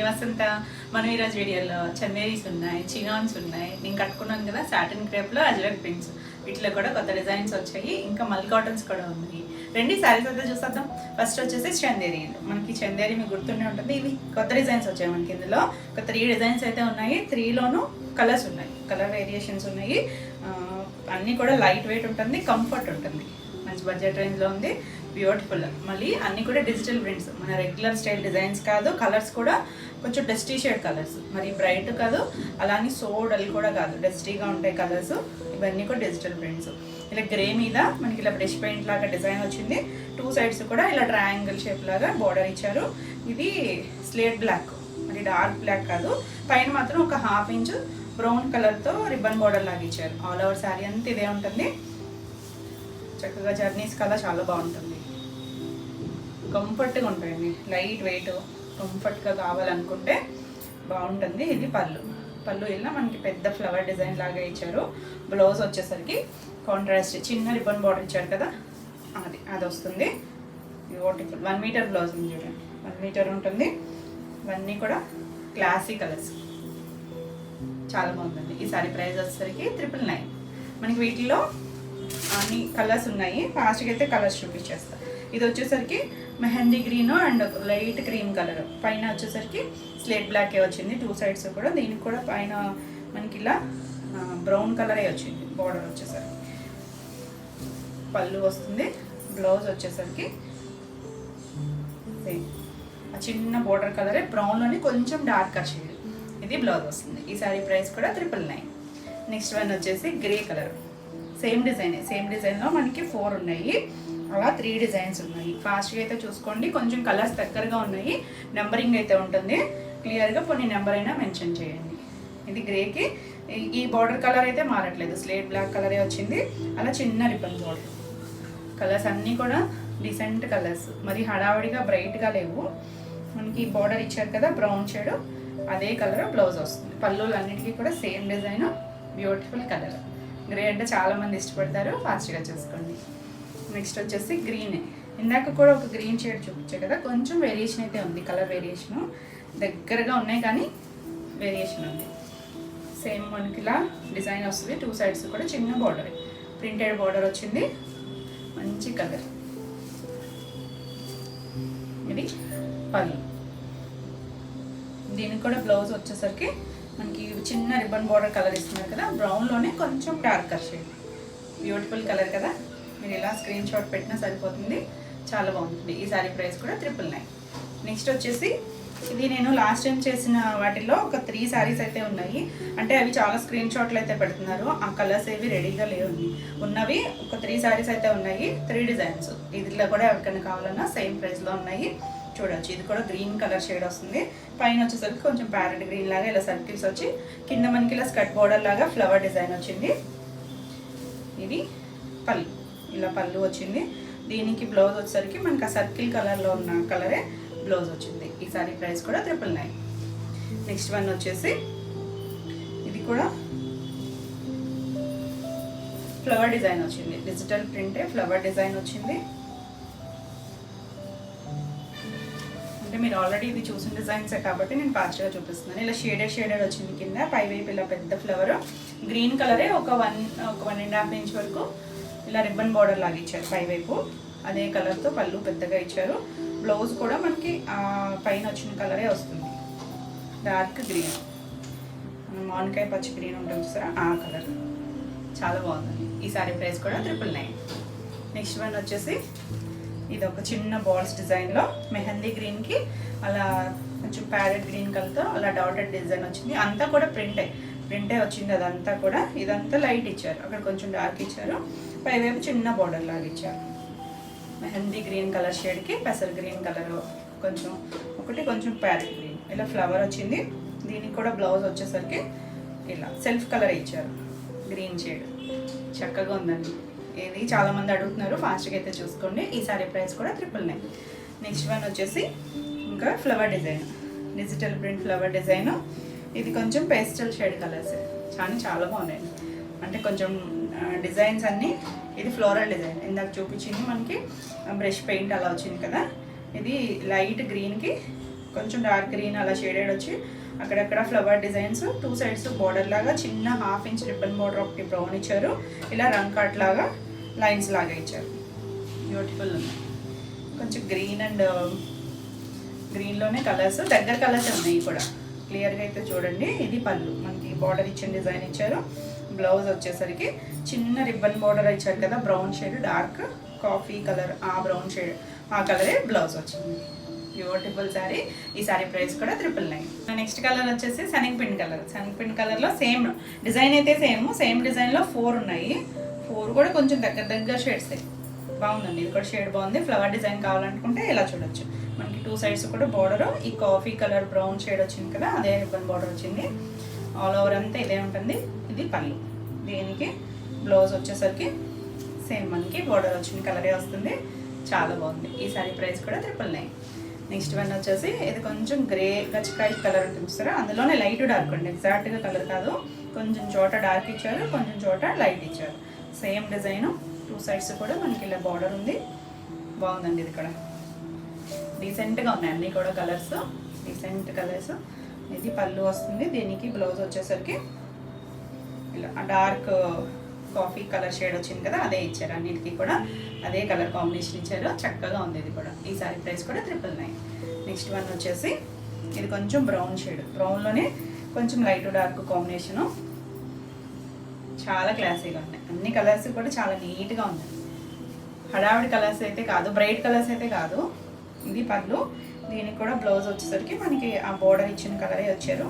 వసంత. మనం ఈరోజు వీడియోలో చందేరీస్ ఉన్నాయి, చినాన్స్ ఉన్నాయి. నేను కట్టుకున్నాను కదా సాటిన్ క్రేప్లో అజ్రక్ ప్రింట్స్. వీటిలో కూడా కొత్త డిజైన్స్ వచ్చాయి, ఇంకా మల్ కాటన్స్ కూడా ఉన్నాయి. రెండు శారీస్ అయితే చూసేద్దాం. ఫస్ట్ వచ్చేసి చందేరి. మనకి చందేరి మీకు గుర్తుండే ఉంటుంది. ఇవి కొత్త డిజైన్స్ వచ్చాయి మనకి. ఇందులో ఒక 3 డిజైన్స్ అయితే ఉన్నాయి. 3లోనూ కలర్స్ ఉన్నాయి, కలర్ వేరియేషన్స్ ఉన్నాయి. అన్నీ కూడా లైట్ వెయిట్ ఉంటుంది, కంఫర్ట్ ఉంటుంది. మంచి బడ్జెట్ రేంజ్లో ఉంది, బ్యూటిఫుల్. మళ్ళీ అన్నీ కూడా డిజిటల్ ప్రింట్స్, మన రెగ్యులర్ స్టైల్ డిజైన్స్ కాదు. కలర్స్ కూడా కొంచెం డస్టీ షేడ్ కలర్స్, మరి బ్రైట్ కాదు, అలానే సో డల్ కూడా కాదు, డస్టీగా ఉంటాయి కలర్స్. ఇవన్నీ కూడా డిజిటల్ ప్రింట్స్. ఇలా గ్రే మీద మనకి ఇలా బ్రష్ పెయింట్ లాగా డిజైన్ వచ్చింది. 2 సైడ్స్ కూడా ఇలా ట్రయాంగిల్ షేప్ లాగా బోర్డర్ ఇచ్చారు. ఇది స్లేట్ బ్లాక్, మరి డార్క్ బ్లాక్ కాదు. పైన మాత్రం ఒక 1/2 ఇంచ్ బ్రౌన్ కలర్తో రిబ్బన్ బోర్డర్ లాగా ఇచ్చారు. ఆల్ ఓవర్ శారీ అంతా ఇదే ఉంటుంది. చక్కగా జర్నీస్ కల్లా చాలా బాగుంటుంది, కంఫర్ట్గా ఉంటాయండి. లైట్ వెయిట్ కంఫర్ట్గా కావాలనుకుంటే బాగుంటుంది. ఇది పళ్ళు ఇలా మనకి పెద్ద ఫ్లవర్ డిజైన్ లాగా ఇచ్చారు. బ్లౌజ్ వచ్చేసరికి కాంట్రాస్ట్ చిన్న రిబ్బన్ బార్డర్ ఇచ్చారు కదా, అది వస్తుంది. బ్యూటిఫుల్ 1 మీటర్ బ్లౌజ్ ఉంది చూడండి, 1 మీటర్ ఉంటుంది. ఇవన్నీ కూడా క్లాసీ కలర్స్, చాలా బాగుంటుంది. ఈ సారీ ప్రైస్ వచ్చేసరికి 999. మనకి వీటిలో అన్ని కలర్స్ ఉన్నాయి. ఫాస్ట్గా అయితే కలర్స్ చూపించేస్తా. ఇది వచ్చేసరికి mehndi green and light cream colour. పైన వచ్చేసరికి స్లేట్ బ్లాకే వచ్చింది 2 సైడ్స్ కూడా. దీనికి కూడా పైన మనకి ఇలా బ్రౌన్ కలరే వచ్చింది బార్డర్ వచ్చేసరికి. పళ్ళు వస్తుంది. బ్లౌజ్ వచ్చేసరికి ఆ చిన్న బార్డర్ కలరే బ్రౌన్లోని కొంచెం డార్కర్ షేడ్. ఇది బ్లౌజ్ వస్తుంది. ఈ సారీ ప్రైస్ కూడా 999. నెక్స్ట్ వన్ వచ్చేసి గ్రే కలర్. సేమ్ డిజైన్లో మనకి 4 ఉన్నాయి. అలా 3 డిజైన్స్ ఉన్నాయి. ఫాస్ట్గా అయితే చూసుకోండి. కొంచెం కలర్స్ దగ్గరగా ఉన్నాయి. నెంబరింగ్ అయితే ఉంటుంది. క్లియర్గా కొన్ని నెంబర్ అయినా మెన్షన్ చేయండి. ఇది గ్రేకి ఈ బార్డర్ కలర్ అయితే మారట్లేదు, స్లేట్ బ్లాక్ కలరే వచ్చింది. అలా చిన్న రిబ్బన్ బార్డర్. కలర్స్ అన్నీ కూడా డీసెంట్ కలర్స్, మరి హడావిడిగా బ్రైట్గా లేవు. మనకి బార్డర్ ఇచ్చారు కదా బ్రౌన్ షేడ్, అదే కలర్ బ్లౌజ్ వస్తుంది. పళ్ళులు అన్నిటికీ కూడా same design, beautiful colour. Grey అంటే చాలామంది ఇష్టపడతారు, ఫాస్ట్గా చూసుకోండి. నెక్స్ట్ వచ్చేసి గ్రీన్. ఇందాక కూడా ఒక గ్రీన్ షేడ్ చూపించాయి కదా, కొంచెం వేరియేషన్ అయితే ఉంది. కలర్ వేరియేషను దగ్గరగా ఉన్నాయి కానీ వేరియేషన్ ఉంది. సేమ్ మనకి ఇలా డిజైన్ వస్తుంది. 2 సైడ్స్ కూడా చిన్న బార్డర్, ప్రింటెడ్ బార్డర్ వచ్చింది. మంచి కలర్. ఇది పళ్ళు. దీనికి కూడా బ్లౌజ్ వచ్చేసరికి మనకి చిన్న రిబ్బన్ బార్డర్ కలర్ ఇస్తున్నారు కదా, బ్రౌన్లోనే కొంచెం డార్కర్ షేడ్. బ్యూటిఫుల్ కలర్ కదా. మీరు ఇలా స్క్రీన్ షాట్ పెట్టినా సరిపోతుంది, చాలా బాగుంటుంది. ఈ సారీ ప్రైస్ కూడా 999. నెక్స్ట్ వచ్చేసి ఇది నేను లాస్ట్ టైం చేసిన వాటిల్లో ఒక 3 శారీస్ అయితే ఉన్నాయి. అంటే అవి చాలా స్క్రీన్ షాట్లు అయితే పెడుతున్నారు, ఆ కలర్స్ ఏవి రెడీగా లేవు. ఉన్నవి ఒక 3 శారీస్ అయితే ఉన్నాయి, 3 డిజైన్స్. ఇదిలో కూడా ఎవరికైనా కావాలన్నా సేమ్ ప్రైస్లో ఉన్నాయి, చూడొచ్చు. ఇది కూడా గ్రీన్ కలర్ షేడ్ వస్తుంది. పైన వచ్చేసరికి కొంచెం ప్యారెట్ గ్రీన్ లాగా ఇలా సర్కిల్స్ వచ్చి, కింద మనకి ఇలా స్కర్ట్ బోర్డర్ లాగా ఫ్లవర్ డిజైన్ వచ్చింది. ఇది పళ్ళు, ఇలా పళ్ళు వచ్చింది. దీనికి బ్లౌజ్ వచ్చేసరికి మనకి ఆ సర్కిల్ కలర్లో ఉన్న కలరే బ్లౌజ్ వచ్చింది. ఈ సారీ ప్రైస్ కూడా 999. నెక్స్ట్ వన్ వచ్చేసి ఇది కూడా ఫ్లవర్ డిజైన్ వచ్చింది. డిజిటల్ ప్రింటే ఫ్లవర్ డిజైన్ వచ్చింది. అంటే మీరు ఆల్రెడీ ఇది చూసిన డిజైన్సే కాబట్టి నేను ఫాస్ట్గా చూపిస్తున్నాను. ఇలా షేడెడ్ వచ్చింది. కింద పైవైపు ఇలా పెద్ద ఫ్లవర్ గ్రీన్ కలరే ఒక 1.5 ఇంచ్ వరకు ఇలా రిబ్బన్ బార్డర్ లాగా ఇచ్చారు పైవైపు. అదే కలర్తో పళ్ళు పెద్దగా ఇచ్చారు. బ్లౌజ్ కూడా మనకి పైన వచ్చిన కలరే వస్తుంది, డార్క్ గ్రీన్, మామిడికాయ పచ్చి గ్రీన్ ఉంటుంది చూసారా, ఆ కలర్. చాలా బాగుందండి. ఈ సారీ ప్రైస్ కూడా 999. నెక్స్ట్ వన్ వచ్చేసి ఇది ఒక చిన్న బాల్స్ డిజైన్లో మెహందీ గ్రీన్కి అలా కొంచెం ప్యారెట్ గ్రీన్ కలర్తో అలా డాటెడ్ డిజైన్ వచ్చింది. అంతా కూడా ప్రింటే వచ్చింది అదంతా కూడా. ఇదంతా లైట్ ఇచ్చారు, అక్కడ కొంచెం డార్క్ ఇచ్చారు. పైవైపు చిన్న బార్డర్ లాగా ఇచ్చారు. మెహందీ గ్రీన్ కలర్ షేడ్కి పెసర్ గ్రీన్ కలర్ కొంచెం ప్యారెట్ గ్రీన్ ఇలా ఫ్లవర్ వచ్చింది. దీనికి కూడా బ్లౌజ్ వచ్చేసరికి ఇలా సెల్ఫ్ కలర్ ఇచ్చారు, గ్రీన్ షేడ్. చక్కగా ఉందండి. ఇది చాలామంది అడుగుతున్నారు, ఫాస్ట్గా అయితే చూసుకోండి. ఈ సారీ ప్రైస్ కూడా 999. నెక్స్ట్ వన్ వచ్చేసి ఇంకా flower design, digital print flower design. ఇది కొంచెం పేస్టల్ షేడ్ కలర్స్, చాలా బాగున్నాయి. అంటే కొంచెం డిజైన్స్ అన్నీ. ఇది ఫ్లోరల్ డిజైన్, ఇందాక చూపించింది మనకి బ్రష్ పెయింట్ అలా వచ్చింది కదా. ఇది లైట్ గ్రీన్కి కొంచెం డార్క్ గ్రీన్ అలా షేడెడ్ వచ్చి అక్కడక్కడ ఫ్లవర్ డిజైన్స్, 2 సైడ్స్ బార్డర్ లాగా చిన్న 1/2 ఇంచ్ రిబ్బన్ బార్డర్ ఒకటి బ్రౌన్ ఇచ్చారు. ఇలా రంగ్ కట్ లాగా లైన్స్ లాగా ఇచ్చారు. బ్యూటిఫుల్ ఉన్నాయి. కొంచెం గ్రీన్ అండ్ గ్రీన్లోనే కలర్స్, దగ్గర కలర్స్ ఉన్నాయి కూడా. క్లియర్గా అయితే చూడండి. ఇది పళ్ళు, మనకి బార్డర్ ఇచ్చిన డిజైన్ ఇచ్చారు. బ్లౌజ్ వచ్చేసరికి చిన్న రిబ్బన్ బార్డర్ ఇచ్చారు కదా, brown shade, dark coffee colour, ఆ బ్రౌన్ షేడ్ ఆ కలరే బ్లౌజ్ వచ్చింది. బ్యూటిఫుల్ శారీ. ఈ శారీ ప్రైస్ కూడా 999. నెక్స్ట్ కలర్ వచ్చేసి శనగపిండి కలర్. శనగపిండి కలర్లో సేమ్ డిజైన్ అయితే సేమ్ డిజైన్లో 4 ఉన్నాయి. 4 కూడా కొంచెం దగ్గర షేడ్స్. బాగుందండి, ఇది కూడా షేడ్ బాగుంది. ఫ్లవర్ డిజైన్ కావాలనుకుంటే ఇలా చూడొచ్చు. మనకి 2 సైడ్స్ కూడా బార్డర్ ఈ కాఫీ కలర్ బ్రౌన్ షేడ్ వచ్చింది కదా, అదే రిబ్బన్ బార్డర్ వచ్చింది. ఆల్ ఓవర్ అంతా ఇదే ఉంటుంది. ఇది పళ్ళు. దీనికి బ్లౌజ్ వచ్చేసరికి సేమ్ మనకి బార్డర్ వచ్చిన కలరే వస్తుంది. చాలా బాగుంది. ఈ శారీ ప్రైస్ కూడా 999. నెక్స్ట్ వన్ వచ్చేసి ఇది కొంచెం గ్రే గచ్చికాయ కలర్ ఉంటుంది సార్, అందులోనే లైట్ డార్క్ అండి, ఎగ్జాక్ట్గా కలర్ కాదు. కొంచెం చోట డార్క్ ఇచ్చారు, కొంచెం చోట లైట్ ఇచ్చారు. సేమ్ డిజైన్, 2 సైడ్స్ కూడా మనకి ఇలా బార్డర్ ఉంది. బాగుందండి. ఇది కూడా డీసెంట్గా ఉన్నాయి అన్నీ కూడా కలర్స్, డీసెంట్ కలర్స్. ఇది పళ్ళు వస్తుంది. దీనికి బ్లౌజ్ వచ్చేసరికి ఇలా డార్క్ కాఫీ కలర్ షేడ్ వచ్చింది కదా, అదే ఇచ్చారు. అన్నిటికీ కూడా అదే కలర్ కాంబినేషన్ ఇచ్చారు. చక్కగా ఉంది ఇది కూడా. ఈ సారీ ప్రైస్ కూడా 999. నెక్స్ట్ వన్ వచ్చేసి ఇది కొంచెం బ్రౌన్ షేడ్, బ్రౌన్లోనే కొంచెం లైట్ డార్క్ కాంబినేషను. చాలా క్లాసీగా ఉన్నాయి. అన్ని కలర్స్ కూడా చాలా నీట్గా ఉన్నాయి. హడావిడి కలర్స్ అయితే కాదు, బ్రైట్ కలర్స్ అయితే కాదు. ఇది పళ్ళు. దీనికి కూడా బ్లౌజ్ వచ్చేసరికి మనకి ఆ బోర్డర్ ఇచ్చిన కలరే వచ్చారు.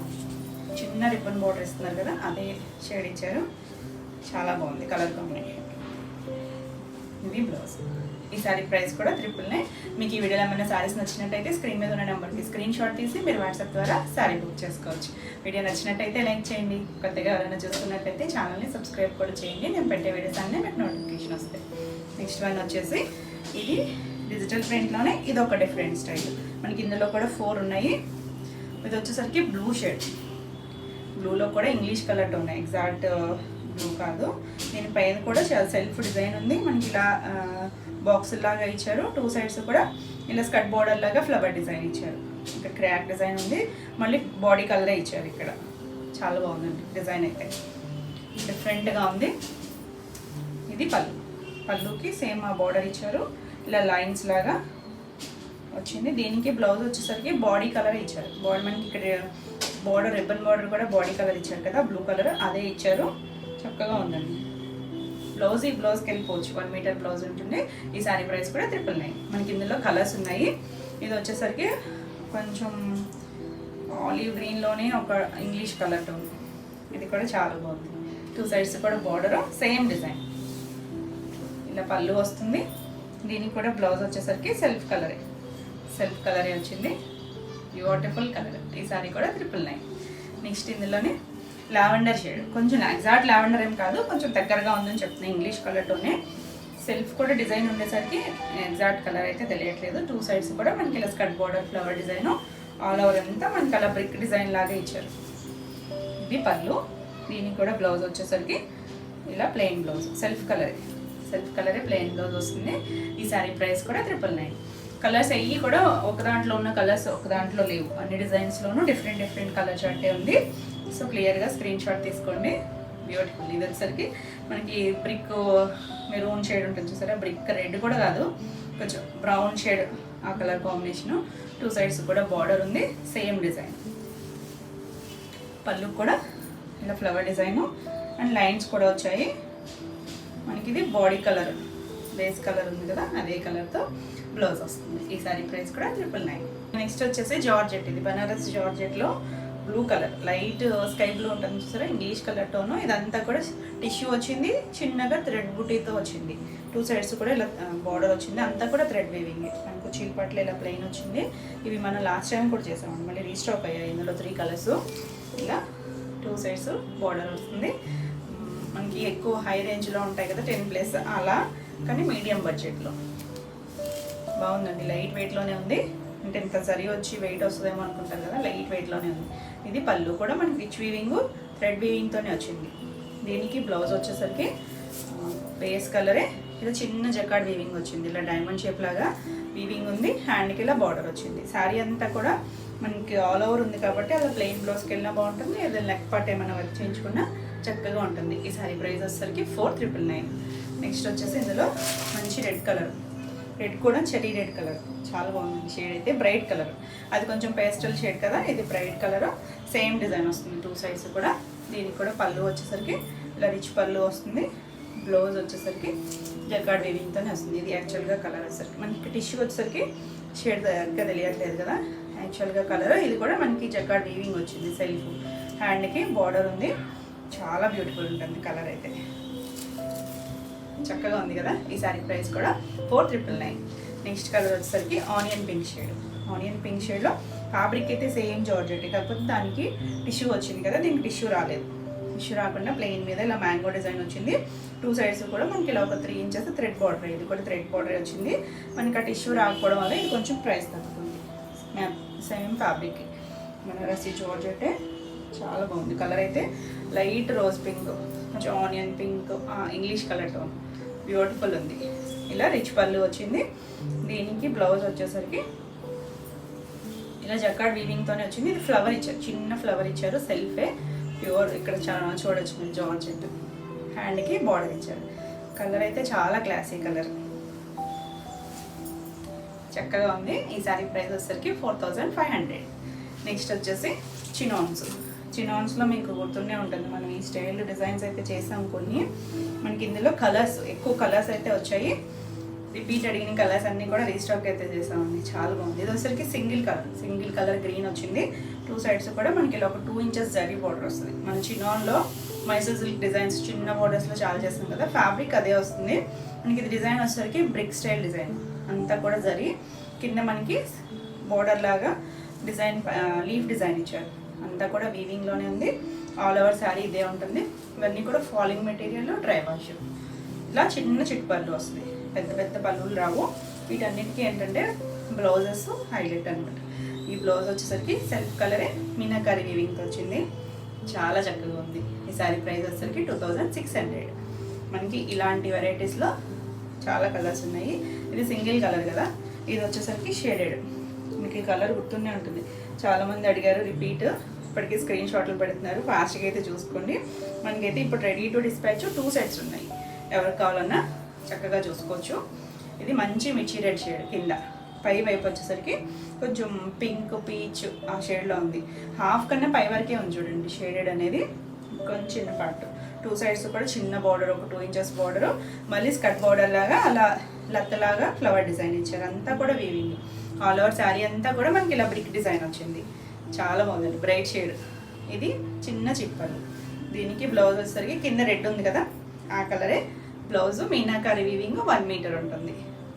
చిన్న రిబ్బన్ బోర్డర్ ఇస్తున్నారు కదా, అదే షేడ్ ఇచ్చారు. చాలా బాగుంది కలర్ కాంబినేషన్. ఇది బ్లౌజ్. ఈ సారీ ప్రైస్ కూడా 999. మీకు ఈ వీడియోలో ఏమైనా సారీస్ నచ్చినట్టయితే స్క్రీన్ మీద ఉన్న నెంబర్కి స్క్రీన్ షాట్ తీసి మీరు వాట్సాప్ ద్వారా సారీ బుక్ చేసుకోవచ్చు. వీడియో నచ్చినట్టయితే లైక్ చేయండి. కొత్తగా ఎవరైనా చూస్తున్నట్టయితే ఛానల్ని సబ్స్క్రైబ్ కూడా చేయండి. నేను పెట్టే వీడియోస్ అన్నీ మీకు నోటిఫికేషన్ వస్తాయి. నెక్స్ట్ వన్ వచ్చేసి ఇది డిజిటల్ ప్రింట్లోనే ఇది ఒక డిఫరెంట్ స్టైల్. మనకి ఇందులో కూడా 4 ఉన్నాయి. ఇది వచ్చేసరికి బ్లూ షేడ్, బ్లూలో కూడా ఇంగ్లీష్ కలర్ ఉన్నాయి, ఎగ్జాక్ట్ బ్లూ కాదు. దీనిపైన కూడా సెల్ఫ్ డిజైన్ ఉంది. మనకి ఇలా బాక్స్ లాగా ఇచ్చారు. 2 సైడ్స్ కూడా ఇలా స్కర్ట్ బోర్డర్ లాగా ఫ్లవర్ డిజైన్ ఇచ్చారు. ఇక్కడ క్రాక్ డిజైన్ ఉంది. మళ్ళీ బాడీ కలరే ఇచ్చారు ఇక్కడ. చాలా బాగుందండి డిజైన్ అయితే, డిఫరెంట్గా ఉంది. ఇది పళ్ళు. పళ్ళుకి సేమ్ ఆ బార్డర్ ఇచ్చారు. ఇలా లైన్స్ లాగా వచ్చింది. దీనికి బ్లౌజ్ వచ్చేసరికి బాడీ కలర్ ఇచ్చారు. మనకి ఇక్కడ బార్డర్ రిబ్బన్ బార్డర్ కూడా బాడీ కలర్ ఇచ్చారు కదా, బ్లూ కలర్ అదే ఇచ్చారు. చక్కగా ఉందండి బ్లౌజ్. ఈ బ్లౌజ్కి వెళ్ళిపోవచ్చు, 1 మీటర్ బ్లౌజ్ ఉంటుంది. ఈ శారీ ప్రైస్ కూడా 999. మనకి ఇందులో కలర్స్ ఉన్నాయి. ఇది వచ్చేసరికి కొంచెం ఆలివ్ గ్రీన్లోనే ఒక ఇంగ్లీష్ కలర్ టోన్. ఇది కూడా చాలా బాగుంది. 2 సైడ్స్ కూడా బార్డర్ సేమ్ డిజైన్. ఇలా పళ్ళు వస్తుంది. దీనికి కూడా బ్లౌజ్ వచ్చేసరికి సెల్ఫ్ కలరే వచ్చింది. Beautiful colour. ఈ శారీ కూడా 999. నెక్స్ట్ ఇందులోనే లావెండర్ షేడ్, కొంచెం ఎగ్జాక్ట్ లావెండర్ ఏం కాదు, కొంచెం దగ్గరగా ఉందని చెప్తున్నాయి. ఇంగ్లీష్ కలర్తోనే సెల్ఫ్ కూడా డిజైన్ ఉండేసరికి ఎగ్జాక్ట్ కలర్ అయితే తెలియట్లేదు. 2 సైడ్స్ కూడా మనకి ఇలా skirt border flower design, all over అంతా మనకి అలా బ్రిక్ డిజైన్ లాగా ఇచ్చారు. ఇది పళ్ళు. దీనికి కూడా బ్లౌజ్ వచ్చేసరికి ఇలా ప్లెయిన్ బ్లౌజ్, సెల్ఫ్ కలరే ప్లెయిన్ బ్లౌజ్ వస్తుంది. ఈ శారీ ప్రైస్ కూడా 999. కలర్స్ అయ్యి కూడా ఒక దాంట్లో ఉన్న కలర్స్ ఒక దాంట్లో లేవు. అన్ని డిజైన్స్లోనూ డిఫరెంట్ కలర్ చార్టే ఉంది. సో క్లియర్గా స్క్రీన్ షాట్ తీసుకోండి. బ్యూటిఫుల్. ఇది వచ్చేసరికి మనకి బ్రిక్ మెరూన్ షేడ్ ఉంటుంది చూసారా, బ్రిక్ రెడ్ కూడా కాదు, కొంచెం బ్రౌన్ షేడ్ ఆ కలర్ కాంబినేషను. 2 సైడ్స్ కూడా బార్డర్ ఉంది. Same design. పళ్ళు కూడా ఇలా ఫ్లవర్ డిజైను అండ్ లైన్స్ కూడా వచ్చాయి. మనకి ఇది బాడీ కలర్, బేస్ కలర్ ఉంది కదా, అదే కలర్తో బ్లౌజ్ వస్తుంది. ఈ సారీ ప్రైస్ కూడా 999. నెక్స్ట్ వచ్చేసి జార్జెట్. ఇది బనారస్ జార్జెట్లో blue colour, light sky blue ఉంటుంది చూసారా, ఇంగ్లీష్ కలర్ టోను. ఇదంతా కూడా టిష్యూ వచ్చింది, చిన్నగా థ్రెడ్ బుటీతో వచ్చింది. 2 సైడ్స్ కూడా ఇలా బార్డర్ వచ్చింది. అంతా కూడా థ్రెడ్ వేవింగ్. మనకు చీల్పట్లు ఇలా ప్లెయిన్ వచ్చింది. ఇవి మనం లాస్ట్ టైం కూడా చేసామండి, మళ్ళీ రీస్టాక్ అయ్యాయి. ఇందులో 3 కలర్స్. ఇలా 2 సైడ్స్ బార్డర్ వస్తుంది. మనకి ఎక్కువ హై రేంజ్లో ఉంటాయి కదా 10+ అలా, కానీ మీడియం బడ్జెట్లో బాగుందండి. లైట్ వెయిట్లోనే ఉంది. అంటే ఇంత సరి వచ్చి వెయిట్ వస్తుందేమో అనుకుంటారు కదా, లైట్ వెయిట్లోనే ఉంది. ఇది పళ్ళు కూడా మనకి రిచ్ వీవింగ్, థ్రెడ్ వీవింగ్తోనే వచ్చింది. దీనికి బ్లౌజ్ వచ్చేసరికి బేస్ కలరే, ఇది చిన్న జకార్డ్ వీవింగ్ వచ్చింది. ఇలా డైమండ్ షేప్ లాగా వీవింగ్ ఉంది. హ్యాండ్కి ఇలా బార్డర్ వచ్చింది. శారీ అంతా కూడా మనకి ఆల్ ఓవర్ ఉంది కాబట్టి అలా ప్లెయిన్ బ్లౌజ్కి వెళ్ళినా బాగుంటుంది, ఏదైనా నెక్ పార్ట్ ఏమైనా వర్క్ చేయించుకున్నా చక్కగా ఉంటుంది. ఈ సారీ ప్రైస్ వచ్చేసరికి 4999. నెక్స్ట్ వచ్చేసి ఇందులో మంచి రెడ్ కలర్, రెడ్ కూడా చెరీ రెడ్ కలర్, చాలా బాగుంది షేడ్ అయితే. బ్రైట్ కలర్, అది కొంచెం పేస్టల్ షేడ్ కదా, ఇది బ్రైట్ కలర్. సేమ్ డిజైన్ వస్తుంది 2 సైడ్స్ కూడా. దీనికి కూడా పళ్ళు వచ్చేసరికి ఇలా రిచ్ పళ్ళు వస్తుంది. బ్లౌజ్ వచ్చేసరికి జకార్డ్ వీవింగ్తోనే వస్తుంది. ఇది యాక్చువల్గా కలర్ వచ్చేసరికి మనకి టిష్యూ వచ్చేసరికి షేడ్ దగ్గరగా తెలియట్లేదు కదా, యాక్చువల్గా కలర్. ఇది కూడా మనకి జకార్డ్ వీవింగ్ వచ్చింది. సెల్ఫ్ హ్యాండ్కి బార్డర్ ఉంది, చాలా బ్యూటిఫుల్ ఉంటుంది కలర్ అయితే. చక్కగా ఉంది కదా. ఈ సారీ ప్రైస్ కూడా 4999. నెక్స్ట్ కలర్ వచ్చేసరికి onion pink shade. Onion pink షేడ్లో ఫ్యాబ్రిక్ అయితే సేమ్ జార్జెట్, కాకపోతే దానికి టిష్యూ వచ్చింది కదా, దీనికి టిష్యూ రాలేదు. టిష్యూ రాకుండా ప్లెయిన్ మీద ఇలా మ్యాంగో డిజైన్ వచ్చింది. 2 సైడ్స్ కూడా మనకి ఇలా ఒక 3 ఇంచెస్ థ్రెడ్ బార్డర్, ఇది కూడా థ్రెడ్ బార్డర్ వచ్చింది. మనకి ఆ టిష్యూ రాకపోవడం వల్ల ఇది కొంచెం ప్రైస్ తగ్గుతుంది. సేమ్ ఫ్యాబ్రిక్ బనారసి జార్జెట్టే, చాలా బాగుంది. కలర్ అయితే లైట్ రోజ్ పింక్, కొంచెం onion pink, English colour tone, beautiful ఉంది. ఇలా రిచ్ పళ్ళు వచ్చింది. దీనికి బ్లౌజ్ వచ్చేసరికి ఇలా జకార్డ్ వీవింగ్తోనే వచ్చింది. ఇది ఫ్లవర్ ఇచ్చారు, చిన్న ఫ్లవర్ ఇచ్చారు, సెల్ఫే ప్యూర్. ఇక్కడ చాలా చూడొచ్చు మీరు జార్జెట్. హ్యాండ్కి బార్డర్ ఇచ్చారు. కలర్ అయితే చాలా క్లాసీ కలర్, చక్కగా ఉంది. ఈ సారీ ప్రైస్ వచ్చేసరికి 4500. నెక్స్ట్ వచ్చేసి చినాన్స్. చినాన్స్లో మీకు గుర్తుండే ఉంటుంది, మనం ఈ స్టైల్ డిజైన్స్ అయితే చేసాం కొన్ని. మనకి ఇందులో కలర్స్, ఎక్కువ కలర్స్ అయితే వచ్చాయి. రిపీట్ అడిగిన కలర్స్ అన్నీ కూడా రీస్టాక్ అయితే చేసామండి. చాలా బాగుంది. ఇది వచ్చేసరికి సింగిల్ కలర్ గ్రీన్ వచ్చింది. 2 సైడ్స్ కూడా మనకి ఇలా ఒక 2 ఇంచెస్ జరీ బార్డర్ వస్తుంది. మన చినాన్లో మైసూర్ సిల్క్ డిజైన్స్ చిన్న బార్డర్స్లో చాలా చేస్తాం కదా, ఫ్యాబ్రిక్ అదే వస్తుంది. మనకి ఇది డిజైన్ వచ్చేసరికి బ్రిక్ స్టైల్ డిజైన్, అంతా కూడా జరీ. కింద మనకి బార్డర్ లాగా డిజైన్, లీఫ్ డిజైన్ ఇచ్చారు. అంతా కూడా వీవింగ్లోనే ఉంది. ఆల్ ఓవర్ శారీ ఇదే ఉంటుంది. ఇవన్నీ కూడా ఫాలింగ్ మెటీరియల్, డ్రై వాష్. ఇలా చిన్న చిట్ పళ్ళు వస్తుంది, పెద్ద పెద్ద పళ్ళులు రావు. వీటన్నిటికీ ఏంటంటే బ్లౌజెస్ హైలైట్ అనమాట. ఈ బ్లౌజ్ వచ్చేసరికి సెల్ఫ్ కలరే మీనాకారి వీవింగ్తో వచ్చింది, చాలా చక్కగా ఉంది. ఈ శారీ ప్రైస్ వచ్చేసరికి 2600. మనకి ఇలాంటి వెరైటీస్లో చాలా కలర్స్ ఉన్నాయి. ఇది సింగిల్ కలర్ కదా, ఇది వచ్చేసరికి షేడెడ్. మీకు ఈ కలర్ గుర్తునే ఉంటుంది, చాలామంది అడిగారు రిపీట్. ఇప్పటికీ స్క్రీన్ షాట్లు పెడుతున్నారు, ఫాస్ట్గా అయితే చూసుకోండి. మనకైతే ఇప్పుడు రెడీ టు డిస్పాచ్ 2 సెట్స్ ఉన్నాయి, ఎవరికి కావాలన్నా చక్కగా చూసుకోవచ్చు. ఇది మంచి మిర్చి రెడ్ షేడ్, కింద పై వైపు వచ్చేసరికి కొంచెం పింక్ పీచ్ ఆ షేడ్లో ఉంది. హాఫ్ కన్నా పై వరకే ఉంది చూడండి షేడెడ్ అనేది, కొంచెం చిన్న పార్ట్. 2 సైడ్స్ కూడా చిన్న బార్డర్, ఒక 2 ఇంచెస్ బార్డర్, మళ్ళీ స్కర్ట్ బార్డర్ లాగా అలా లత్తలాగా ఫ్లవర్ డిజైన్ ఇచ్చారు. అంతా కూడా వీవింగ్. ఆల్ ఓవర్ శారీ అంతా కూడా మనకి ఇలా బ్రిక్ డిజైన్ వచ్చింది, చాలా బాగుందండి. బ్రైట్ షేడ్, ఇది చిన్న చిప్పలు. దీనికి బ్లౌజ్ వచ్చేసరికి కింద రెడ్ ఉంది కదా, ఆ కలరే బ్లౌజ్. మీనాకారి వీవింగ్ 1 మీటర్ ఉంటుంది,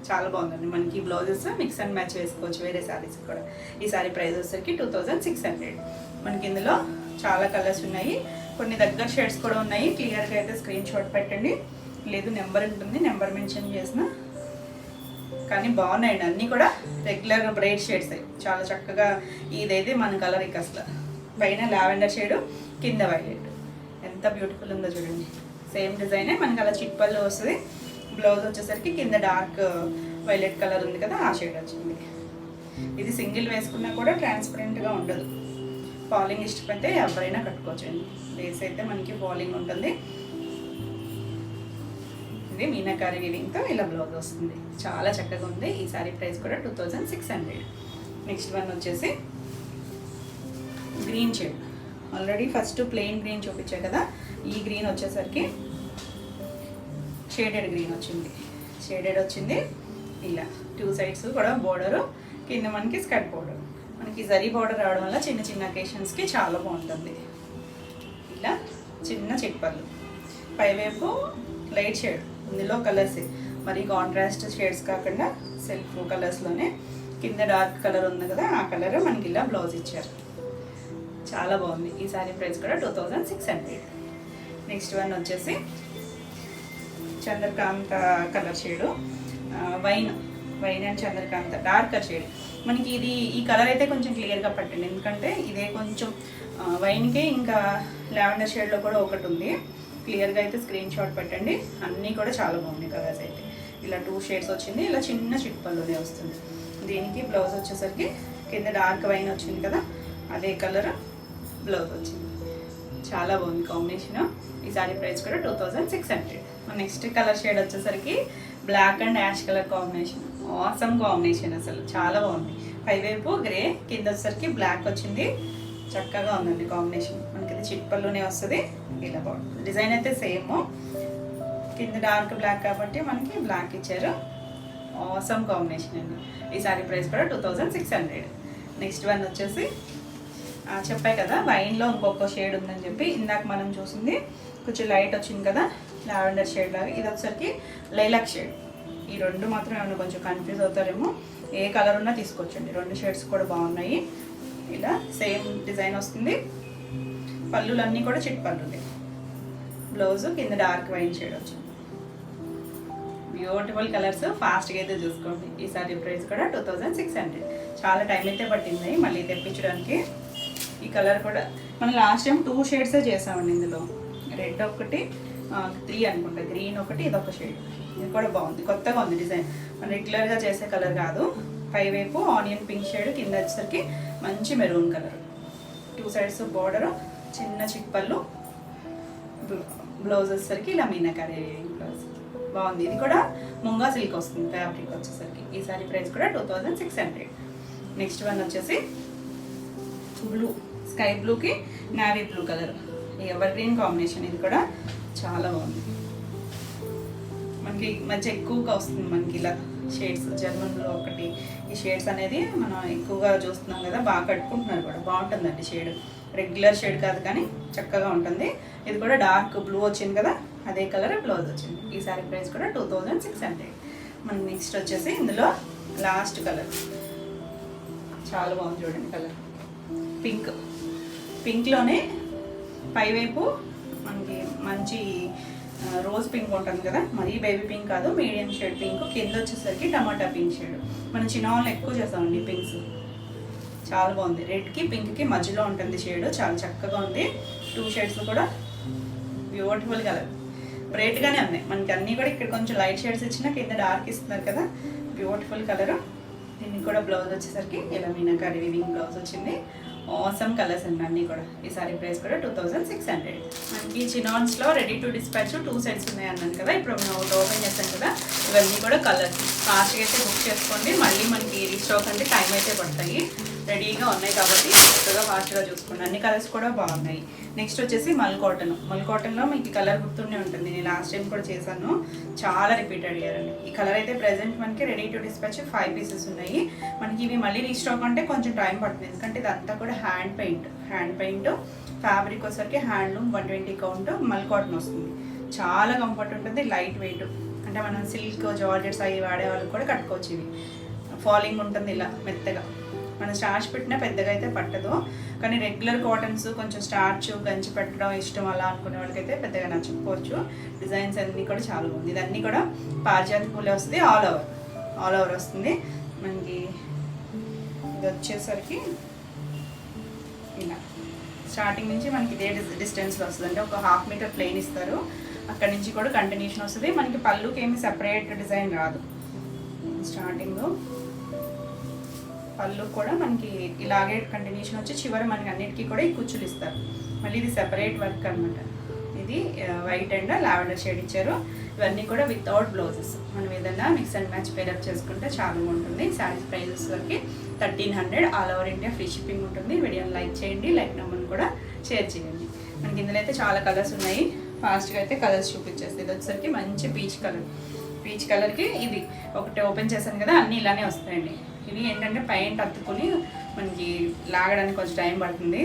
చాలా బాగుందండి. మనకి బ్లౌజెస్ మిక్స్ అండ్ మ్యాచ్ వేసుకోవచ్చు వేరే శారీస్ కూడా. ఈ శారీ ప్రైస్ వచ్చేసరికి 2600. మనకి ఇందులో చాలా కలర్స్ ఉన్నాయి, కొన్ని దగ్గర షేడ్స్ కూడా ఉన్నాయి. క్లియర్గా అయితే స్క్రీన్ షాట్ పెట్టండి, లేదు నెంబర్ ఉంటుంది, నెంబర్ మెన్షన్ చేసిన. కానీ బాగున్నాయండి అన్నీ కూడా రెగ్యులర్ బ్రైట్ షేడ్స్, చాలా చక్కగా. ఇదైతే మన కలర్ ఇక అసలు, పైన లావెండర్ షేడు, కింద వైలెట్, ఎంత బ్యూటిఫుల్ ఉందో చూడండి. సేమ్ డిజైనే మనకి అలా చిట్పల్లో వస్తుంది. బ్లౌజ్ వచ్చేసరికి కింద డార్క్ వైలెట్ కలర్ ఉంది కదా, ఆ షేడ్ వచ్చింది. ఇది సింగిల్ వేసుకున్నా కూడా ట్రాన్స్పరెంట్గా ఉండదు. ఫాలింగ్ ఇష్టపడితే ఎవరైనా కట్టుకోవచ్చండి. లేస్ అయితే మనకి ఫాలింగ్ ఉంటుంది. ఇది మీనాకారి వీవింగ్తో ఇలా బ్లౌజ్ వస్తుంది, చాలా చక్కగా ఉంది. ఈ సారీ ప్రైస్ కూడా 2600. నెక్స్ట్ వన్ వచ్చేసి green shade. Already first plain green చూపించా కదా, ఈ గ్రీన్ వచ్చేసరికి షేడెడ్ గ్రీన్ వచ్చింది. ఇలా 2 సైడ్స్ కూడా బోర్డరు, కింద మనకి స్కర్ట్ బోర్డర్. మనకి జరీ బోర్డర్ రావడం వల్ల చిన్న చిన్న అకేషన్స్కి చాలా బాగుంటుంది. ఇలా చిన్న చిప్పర్లు, పైవైపు లైట్ షేడ్, ఇందులో కలర్స్ మరి కాంట్రాస్ట్ షేడ్స్ కాకుండా సెల్ఫ్ కలర్స్లోనే కింద డార్క్ కలర్ ఉంది కదా, ఆ కలర్ మనకి ఇలా బ్లౌజ్ ఇచ్చారు, చాలా బాగుంది. ఈ సారీ ప్రైస్ కూడా 2600. నెక్స్ట్ వన్ వచ్చేసి Chandrakanta colour shade, wine and Chandrakanta darker shade. మనకి ఇది ఈ కలర్ అయితే కొంచెం క్లియర్గా పట్టండి, ఎందుకంటే ఇదే కొంచెం వైన్కే ఇంకా లావెండర్ షేడ్లో కూడా ఒకటి ఉంది. క్లియర్గా అయితే స్క్రీన్ షాట్ పెట్టండి, అన్నీ కూడా చాలా బాగున్నాయి కలర్స్ అయితే. ఇలా 2 షేడ్స్ వచ్చింది, ఇలా చిన్న చిట్పల్లోనే వస్తుంది. దీనికి బ్లౌజ్ వచ్చేసరికి కింద డార్క్ వైన్ వచ్చింది కదా, అదే కలర్ బ్లౌజ్ వచ్చింది. చాలా బాగుంది కాంబినేషన్. ఈ సారీ ప్రైస్ కూడా 2600. నెక్స్ట్ కలర్ షేడ్ వచ్చేసరికి black and ash colour combination. Awesome combination, అసలు చాలా బాగుంది. పైవైపు గ్రే, కింద వచ్చేసరికి బ్లాక్ వచ్చింది. చక్కగా ఉందండి కాంబినేషన్. మనకి ఇది చిట్పల్లోనే వస్తుంది. ఇలా బాగుంటుంది. డిజైన్ అయితే సేమ్, కింద డార్క్ బ్లాక్ కాబట్టి మనకి బ్లాక్ ఇచ్చారు. ఆసమ్ కాంబినేషన్ అండి. ఈ సారీ ప్రైస్ కూడా 2600. నెక్స్ట్ వన్ వచ్చేసి చెప్పాయి కదా వైన్లో ఇంకొక షేడ్ ఉందని చెప్పి, ఇందాక మనం చూసింది కొంచెం లైట్ వచ్చింది కదా లావెండర్ షేడ్ లాగా, ఇది వచ్చేసరికి లైలాక్ షేడ్. ఈ రెండు మాత్రం ఏమైనా కొంచెం కన్ఫ్యూజ్ అవుతారేమో, ఏ కలర్ ఉన్నా తీసుకొచ్చండి. రెండు షేడ్స్ కూడా బాగున్నాయి. ఇలా సేమ్ డిజైన్ వస్తుంది. పళ్ళులన్నీ కూడా చిట్ పళ్ళులే. బ్లౌజ్ కింద డార్క్ వైన్ షేడ్ వచ్చింది. Beautiful colours. ఫాస్ట్గా అయితే చూసుకోండి. ఈ సారీ ప్రైస్ కూడా 2600. చాలా టైం అయితే పట్టింది మళ్ళీ తెప్పించడానికి. ఈ కలర్ కూడా మనం లాస్ట్ టైం 2 షేడ్సే చేసామండి. ఇందులో రెడ్ ఒకటి, 3 అనుకుంటా, గ్రీన్ ఒకటి, ఇదొక షేడ్. ఇది కూడా బాగుంది, కొత్తగా ఉంది డిజైన్. మనం రెగ్యులర్గా చేసే కలర్ కాదు. పైవైపు ఆనియన్ పింక్ షేడ్, కింద వచ్చేసరికి మంచి మెరూన్ కలర్. 2 సైడ్స్ బార్డర్, చిన్న చిప్పళ్ళు. బ్లౌజ్ వచ్చేసరికి ఇలా మీనాకారి బ్లౌజ్. బాగుంది. ఇది కూడా ముంగా సిల్క్ వస్తుంది ఫ్యాబ్రిక్ వచ్చేసరికి. ఈ సారీ ప్రైస్ కూడా 2600. నెక్స్ట్ వన్ వచ్చేసి బ్లూ, స్కై బ్లూకి navy blue colour, ever green combination. ఇది కూడా చాలా బాగుంది. మనకి మధ్య ఎక్కువగా వస్తుంది మనకి ఇలా షేడ్స్. జర్మన్ బ్లూ ఒకటి, ఈ షేడ్స్ అనేది మనం ఎక్కువగా చూస్తున్నాం కదా, బాగా కట్టుకుంటున్నారు కూడా. బాగుంటుందండి షేడ్, రెగ్యులర్ షేడ్ కాదు కానీ చక్కగా ఉంటుంది. ఇది కూడా డార్క్ బ్లూ వచ్చింది కదా, అదే కలర్ బ్లౌజ్ వచ్చింది. ఈ సారీ ప్రైస్ కూడా 2600. మనకి నెక్స్ట్ వచ్చేసి ఇందులో లాస్ట్ కలర్ చాలా బాగుంది చూడండి. కలర్ పింక్, పింక్లోనే పైవైపు మనకి మంచి రోజ్ పింక్ ఉంటుంది కదా, మరీ బేబీ పింక్ కాదు, మీడియం షేడ్ పింక్. కింద వచ్చేసరికి టమాటా పింక్ షేడ్. మనం చిన్న వాళ్ళు ఎక్కువ చేస్తామండి పింక్స్. చాలా బాగుంది. రెడ్కి పింక్కి మధ్యలో ఉంటుంది షేడ్. చాలా చక్కగా ఉంది. 2 షేడ్స్ కూడా బ్యూటిఫుల్ కలర్. బ్రైట్గానే ఉన్నాయి మనకి అన్నీ కూడా. ఇక్కడ కొంచెం లైట్ షేడ్స్ ఇచ్చినా కింద డార్క్ ఇస్తున్నారు కదా, బ్యూటిఫుల్ కలర్. దీనికి కూడా బ్లౌజ్ వచ్చేసరికి ఇలా మీనాకారి వివింగ్ బ్లౌజ్ వచ్చింది. ఆసమ్ కలర్స్ అండి అన్నీ కూడా. ఈ సారీ ప్రైస్ కూడా 2600. మనకి చినాన్స్లో రెడీ టు డిస్పాచ్ 2 సెట్స్ ఉన్నాయి అన్నాను కదా, ఇప్పుడు మనం ఒకటి ఓపెన్ చేస్తాను కదా. ఇవన్నీ కూడా కలర్స్. ఫాస్ట్గా అయితే బుక్ చేసుకోండి, మళ్ళీ మనకి రీస్టాక్ అంటే టైం అయితే పడతాయి. రెడీగా ఉన్నాయి కాబట్టి చక్కగా ఫాస్ట్గా చూసుకోండి. అన్ని కలర్స్ కూడా బాగున్నాయి. నెక్స్ట్ వచ్చేసి మల్ కాటన్. మల్ కాటన్లో మీకు కలర్ గుర్తుండే ఉంటుంది, నేను లాస్ట్ టైం కూడా చేశాను. చాలా రిపీట్ అడిగారండి. ఈ కలర్ అయితే ప్రెజెంట్ మనకి రెడీ టు డిస్పాచ్ 5 పీసెస్ ఉన్నాయి. మనకి ఇవి మళ్ళీ రీస్టాక్ అంటే కొంచెం టైం పడుతుంది, ఎందుకంటే ఇదంతా కూడా హ్యాండ్ పెయింట్ ఫ్యాబ్రిక్ వచ్చేసరికి హ్యాండ్లూమ్ 120 కౌంట్ మల్ కాటన్ వస్తుంది. చాలా కంఫర్ట్ ఉంటుంది, లైట్ వెయిట్. అంటే మనం సిల్క్ జార్జెట్స్ అవి వాడే వాళ్ళకి కూడా కట్టుకోవచ్చు. ఇవి ఫాలింగ్ ఉంటుంది ఇలా మెత్తగా. మనం స్టార్చ్ పెట్టినా పెద్దగా అయితే పట్టదు, కానీ రెగ్యులర్ కాటన్స్ కొంచెం స్టార్చ్ గంచి పెట్టడం ఇష్టం అలా అనుకునే వాళ్ళకైతే పెద్దగా నచ్చకపోవచ్చు. డిజైన్స్ అన్నీ కూడా చాలా బాగుంది. ఇదన్నీ కూడా పారిజాత పూలే వస్తుంది. ఆల్ ఓవర్ వస్తుంది మనకి. ఇది వచ్చేసరికి ఇలా స్టార్టింగ్ నుంచి మనకి ఇదే డిస్టెన్స్లో వస్తుంది. అంటే ఒక 1/2 మీటర్ ప్లెయిన్ ఇస్తారు, అక్కడి నుంచి కూడా కంటిన్యూషన్ వస్తుంది. మనకి పళ్ళుకి ఏమి సెపరేట్ డిజైన్ రాదు. స్టార్టింగ్ పళ్ళు కూడా మనకి ఇలాగే కంటిన్యూషన్ వచ్చి చివరి మనకి అన్నిటికీ కూడా ఈ కుచ్చులు ఇస్తారు. మళ్ళీ ఇది సెపరేట్ వర్క్ అనమాట. ఇది వైట్ అండ్ లావెండర్ షేడ్ ఇచ్చారు. ఇవన్నీ కూడా వితౌట్ బ్లౌజెస్. మనం ఏదైనా మిక్స్ అండ్ మ్యాచ్ పేరప్ చేసుకుంటే చాలా బాగుంటుంది. శారీస్ ప్రైజెస్ వరకు 1300. All over India free shipping ఉంటుంది. వీడియోని లైక్ చేయండి, లైక్ నెంబర్ని కూడా షేర్ చేయండి. మనకి ఇందులో అయితే చాలా కలర్స్ ఉన్నాయి. ఫాస్ట్గా అయితే కలర్స్ చూపించేస్తుంది. ఇది వచ్చేసరికి మంచి పీచ్ కలర్కి ఇది ఒకటి ఓపెన్ చేశాను కదా, అన్నీ ఇలానే వస్తాయండి. ఇవి ఏంటంటే పెయింట్ అత్తుకొని మనకి లాగడానికి కొంచెం టైం పడుతుంది.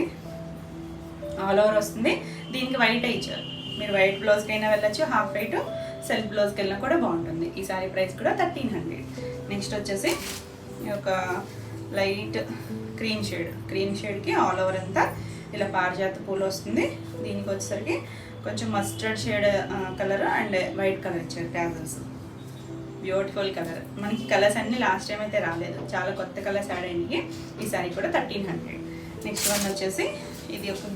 ఆల్ ఓవర్ వస్తుంది. దీనికి వైట్ ఇచ్చారు. మీరు వైట్ బ్లౌజ్కి అయినా వెళ్ళచ్చు, హాఫ్ వైట్ సెల్ఫ్ బ్లౌజ్కి వెళ్ళినా కూడా బాగుంటుంది. ఈ సారీ ప్రైస్ కూడా 1300. నెక్స్ట్ వచ్చేసి ఒక లైట్ క్రీమ్ షేడ్కి ఆల్ ఓవర్ అంతా ఇలా పారిజాత పూలు వస్తుంది. దీనికి వచ్చేసరికి కొంచెం mustard shade colour and white colour ఇచ్చారు ట్యాజల్స్. Beautiful colour. మనకి కలర్స్ అన్నీ లాస్ట్ టైం అయితే రాలేదు, చాలా కొత్త కలర్స్ యాడ్ అయినాయి. ఈ సారీ కూడా 1300. నెక్స్ట్ వన్ వచ్చేసి ఇది ఒక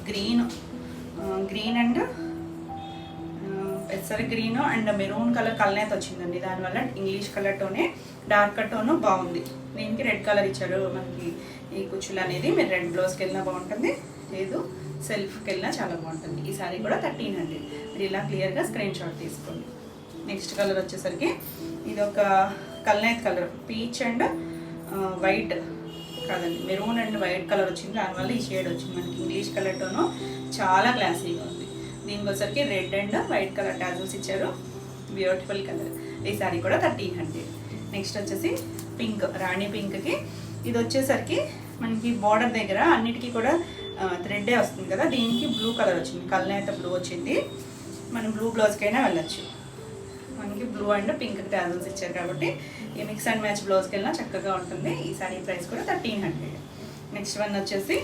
గ్రీన్ అండ్ పెసర గ్రీన్ అండ్ మెరూన్ కలర్ కలనేత వచ్చిందండి. దానివల్ల ఇంగ్లీష్ కలర్ టోనే డార్క్ టోను బాగుంది. దీనికి రెడ్ కలర్ ఇచ్చారు. మనకి ఈ కుచ్చులు అనేది మీరు రెడ్ బ్లౌజ్కి వెళ్ళినా బాగుంటుంది, లేదు సెల్ఫ్కి వెళ్ళినా చాలా బాగుంటుంది. ఈ సారీ కూడా 1300. మీరు ఇలా క్లియర్గా స్క్రీన్ షాట్ తీసుకోండి. నెక్స్ట్ కలర్ వచ్చేసరికి ఇది ఒక కల్నేత్ కలర్, పీచ్ అండ్ వైట్ కాదండి, మెరూన్ అండ్ వైట్ కలర్ వచ్చింది. దానివల్ల ఈ షేడ్ వచ్చింది. మనకి ఇంగ్లీష్ కలర్తోనూ చాలా క్లాసీగా ఉంది. దీనికి వచ్చరికి red and white colour tassels ఇచ్చారు, బ్యూటిఫుల్ కలర్. ఈ సారీ కూడా 1300. నెక్స్ట్ వచ్చేసి పింక్, రాణి పింక్కి ఇది వచ్చేసరికి మనకి బార్డర్ దగ్గర అన్నిటికీ కూడా థ్రెడ్డే వస్తుంది కదా, దీనికి బ్లూ కలర్ వచ్చింది, కల్నేత బ్లూ వచ్చింది. మనం బ్లూ బ్లౌజ్కైనా వెళ్ళచ్చు. మనకి బ్లూ అండ్ పింక్ టాజల్స్ ఇచ్చారు కాబట్టి ఈ మిక్స్ అండ్ మ్యాచ్ బ్లౌజ్కి వెళ్ళినా చక్కగా ఉంటుంది. ఈ సారీ ప్రైస్ కూడా 1300. నెక్స్ట్ వన్ వచ్చేసి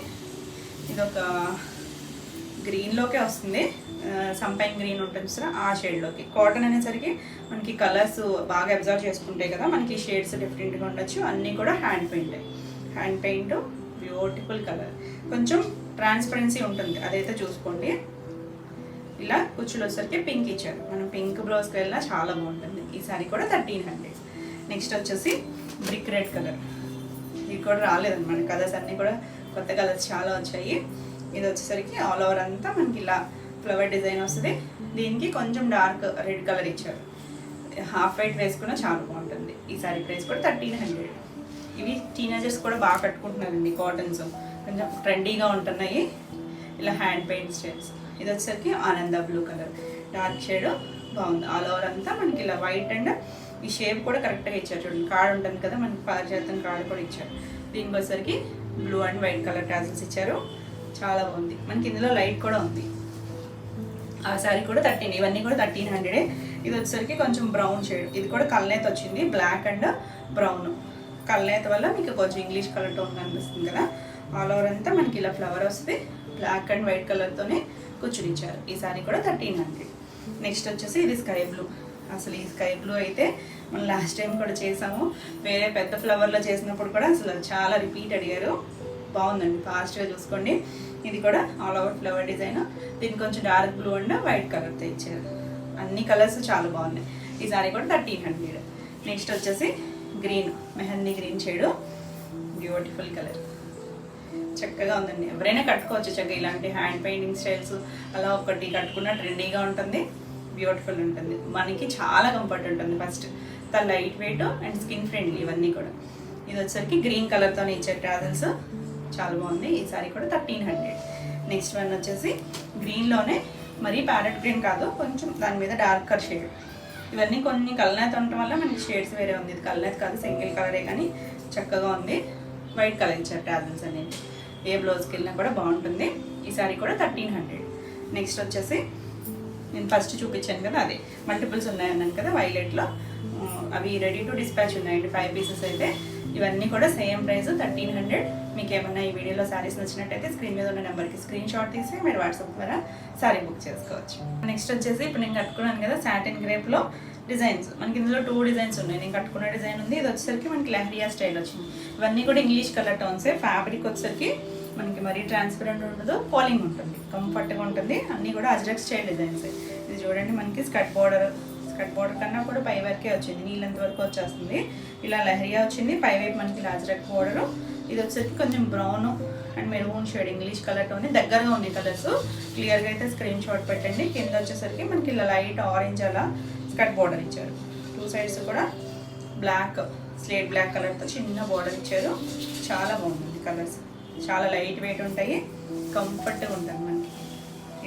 ఇది ఒక గ్రీన్లోకే వస్తుంది, సంపైన్ గ్రీన్ ఉంటుంది సార్, ఆ షేడ్లోకి. కాటన్ అనేసరికి మనకి కలర్స్ బాగా అబ్జర్వ్ చేసుకుంటాయి కదా, మనకి షేడ్స్ డిఫరెంట్గా ఉండొచ్చు. అన్నీ కూడా హ్యాండ్ పెయింట్ బ్యూటిఫుల్ కలర్, కొంచెం ట్రాన్స్పరెన్సీ ఉంటుంది, అదైతే చూసుకోండి. ఇలా కుచ్చులు వచ్చేసరికి పింక్ ఇచ్చారు, మనం పింక్ బ్లౌజ్కి వెళ్ళినా చాలా బాగుంటుంది. ఈ సారీ కూడా 1300. నెక్స్ట్ వచ్చేసి బ్రిక్ రెడ్ కలర్, ఇది కూడా రాలేదన్నమాట, కలర్స్ అన్నీ కూడా కొత్త కలర్స్ చాలా వచ్చాయి. ఇది వచ్చేసరికి ఆల్ ఓవర్ అంతా మనకి ఇలా ఫ్లవర్ డిజైన్ వస్తుంది. దీనికి కొంచెం డార్క్ రెడ్ కలర్ ఇచ్చారు, హాఫ్ వైట్ వేసుకున్నా చాలా బాగుంటుంది. ఈ సారీ ప్రైస్ కూడా 1300. ఇవి టీనేజర్స్ కూడా బాగా కట్టుకుంటున్నారండి, కాటన్స్ కొంచెం ట్రెండీగా ఉంటున్నాయి. ఇలా హ్యాండ్ పెయింట్ స్టైల్స్. ఇది వచ్చేసరికి ఆనంద బ్లూ కలర్, డార్క్ షేడ్ బాగుంది. ఆల్ ఓవర్ అంతా మనకి ఇలా వైట్ అండ్ ఈ షేప్ కూడా కరెక్ట్గా ఇచ్చారు. చూడండి కార్డ్ ఉంటుంది కదా, మనకి పారిజాతం కార్డ్ కూడా ఇచ్చారు. దీనికి వచ్చేసరికి blue and white colour tassels ఇచ్చారు, చాలా బాగుంది. మనకి ఇందులో లైట్ కూడా ఉంది. ఆ శారీ కూడా 13, ఇవన్నీ కూడా 1300. ఇది వచ్చేసరికి కొంచెం బ్రౌన్ షేడ్, ఇది కూడా కల్నేత వచ్చింది, బ్లాక్ అండ్ బ్రౌన్. కల్నేత వల్ల మీకు కొంచెం ఇంగ్లీష్ కలర్ టోన్ కనిపిస్తుంది కదా. ఆల్ ఓవర్ అంతా మనకి ఇలా ఫ్లవర్ వస్తుంది, బ్లాక్ అండ్ వైట్ కలర్తోనే కూర్చుని ఇచ్చారు. ఈ సారీ కూడా 1300. నెక్స్ట్ వచ్చేసి ఇది స్కై బ్లూ. అసలు ఈ స్కై బ్లూ అయితే మనం లాస్ట్ టైం కూడా చేసాము, వేరే పెద్ద ఫ్లవర్లో చేసినప్పుడు కూడా అసలు చాలా రిపీట్ అడిగారు. బాగుందండి, ఫాస్ట్గా చూసుకోండి. ఇది కూడా ఆల్ ఓవర్ ఫ్లవర్ డిజైన్, దీనికి కొంచెం డార్క్ బ్లూ అండ్ వైట్ కలర్తో ఇచ్చారు. అన్ని కలర్స్ చాలా బాగున్నాయి. ఈ సారీ కూడా 1300. నెక్స్ట్ వచ్చేసి green, mehndi green shade, beautiful colour, చక్కగా ఉందండి. ఎవరైనా కట్టుకోవచ్చు చక్కగా. ఇలాంటి హ్యాండ్ పెయింటింగ్ స్టైల్స్ అలా ఒకటి కట్టుకున్న ట్రెండీగా ఉంటుంది, బ్యూటిఫుల్ ఉంటుంది, మనకి చాలా కంఫర్ట్ ఉంటుంది. First light weight and skin friendly ఇవన్నీ కూడా. ఇది వచ్చేసరికి గ్రీన్ కలర్తోనే ఇచ్చే ట్రావెల్స్, చాలా బాగుంది. ఈ సారీ కూడా 1300. నెక్స్ట్ వన్ వచ్చేసి గ్రీన్లోనే మరీ ప్యారెట్ గ్రీన్ కాదు, కొంచెం దాని మీద డార్కర్ షేడ్. ఇవన్నీ కొన్ని కల్నేత ఉండటం వల్ల మనకి షేడ్స్ వేరే ఉంది. ఇది కల్నేత కాదు, సింగిల్ కలరే, కానీ చక్కగా ఉంది. వైట్ కలర్ ఇచ్చారు ట్రావెల్స్ అనేది, ఏ బ్లౌజ్కి వెళ్ళినా కూడా బాగుంటుంది. ఈ సారీ కూడా 1300. నెక్స్ట్ వచ్చేసి నేను ఫస్ట్ చూపించాను కదా, అదే మల్టిపుల్స్ ఉన్నాయన్నాను కదా వైలెట్లో, అవి రెడీ టు డిస్పాచ్ ఉన్నాయండి, 5 పీసెస్ అయితే. ఇవన్నీ కూడా సేమ్ ప్రైస్ 1300. మీకు ఏమన్నా ఈ వీడియోలో శారీస్ నచ్చినట్టయితే స్క్రీన్ మీద ఉన్న నెంబర్కి స్క్రీన్ షాట్ తీసి మీరు వాట్సాప్ ద్వారా శారీ బుక్ చేసుకోవచ్చు. నెక్స్ట్ వచ్చేసి ఇప్పుడు నేను కట్టుకున్నాను కదా సాటిన్ గ్రేప్లో డిజైన్స్, మనకి ఇందులో 2 డిజైన్స్ ఉన్నాయి. నేను కట్టుకున్న డిజైన్ ఉంది, ఇది వచ్చేసరికి మనకి లెహరియా స్టైల్ వచ్చింది. ఇవన్నీ కూడా ఇంగ్లీష్ కలర్ టోన్సే. ఫ్యాబ్రిక్ వచ్చేసరికి మనకి మరీ ట్రాన్స్పరెంట్ ఉండదు, ఫాలింగ్ ఉంటుంది, కంఫర్ట్గా ఉంటుంది. అన్నీ కూడా అజ్రక్ స్టైల్ డిజైన్స్. ఇది చూడండి, మనకి స్కర్ట్ బార్డర్ కన్నా కూడా పై వరకే వచ్చింది, నీళ్ళంత వరకు వచ్చేస్తుంది. ఇలా లెహరియా వచ్చింది, పై వైపు మనకి అజ్రక్ బార్డరు. ఇది వచ్చేసరికి కొంచెం brown and maroon shade, English కలర్తోనే దగ్గరగా ఉన్నాయి కలర్స్. క్లియర్గా అయితే స్క్రీన్ షాట్ పెట్టండి. కింద వచ్చేసరికి మనకి ఇలా లైట్ ఆరెంజ్ అలా స్కర్ట్ బార్డర్ ఇచ్చారు. 2 సైడ్స్ కూడా బ్లాక్, స్లేట్ బ్లాక్ కలర్తో చిన్న బార్డర్ ఇచ్చారు. చాలా బాగుంటుంది కలర్స్, చాలా లైట్ వెయిట్ ఉంటాయి, కంఫర్ట్గా ఉంటుంది. మనకి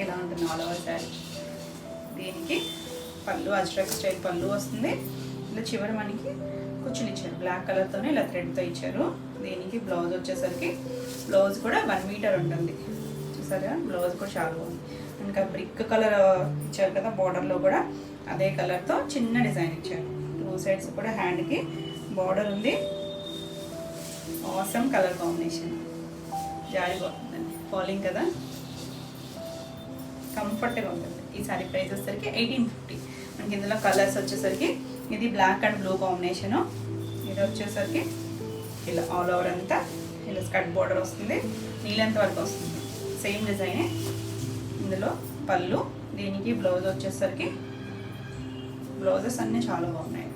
ఇలా ఉంటుంది ఆల్ ఓవర్ శారీ. దీనికి పళ్ళు అజ్రక్ స్టైల్ పళ్ళు వస్తుంది. ఇలా చివరి మనకి కుచ్చులు ఇచ్చారు, బ్లాక్ కలర్తోనే ఇలా థ్రెడ్తో ఇచ్చారు. దీనికి బ్లౌజ్ వచ్చేసరికి బ్లౌజ్ కూడా 1 మీటర్ ఉంటుంది, చూసారా. బ్లౌజ్ కూడా చాలా బాగుంది. ఇంకా బ్రిక్ కలర్ ఇచ్చారు కదా బార్డర్లో కూడా, అదే కలర్తో చిన్న డిజైన్ ఇచ్చారు. 2 సైడ్స్ కూడా హ్యాండ్కి బార్డర్ ఉంది. ఆసమ్ కలర్ కాంబినేషన్, జారిపోతుందండి, ఫాలింగ్ కదా, కంఫర్ట్గా ఉంటుంది. ఈ సారీ ప్రైస్ వచ్చేసరికి 1850. మనకి ఇందులో కలర్స్ వచ్చేసరికి ఇది బ్లాక్ అండ్ బ్లూ కాంబినేషను. ఇది వచ్చేసరికి ఇలా ఆల్ ఓవర్ అంతా ఇలా స్కర్ట్ బార్డర్ వస్తుంది, నీళ్ళంత వరకు వస్తుంది, సేమ్ డిజైనే. ఇందులో పళ్ళు, దీనికి బ్లౌజ్ వచ్చేసరికి బ్లౌజెస్ అన్నీ చాలా బాగున్నాయి.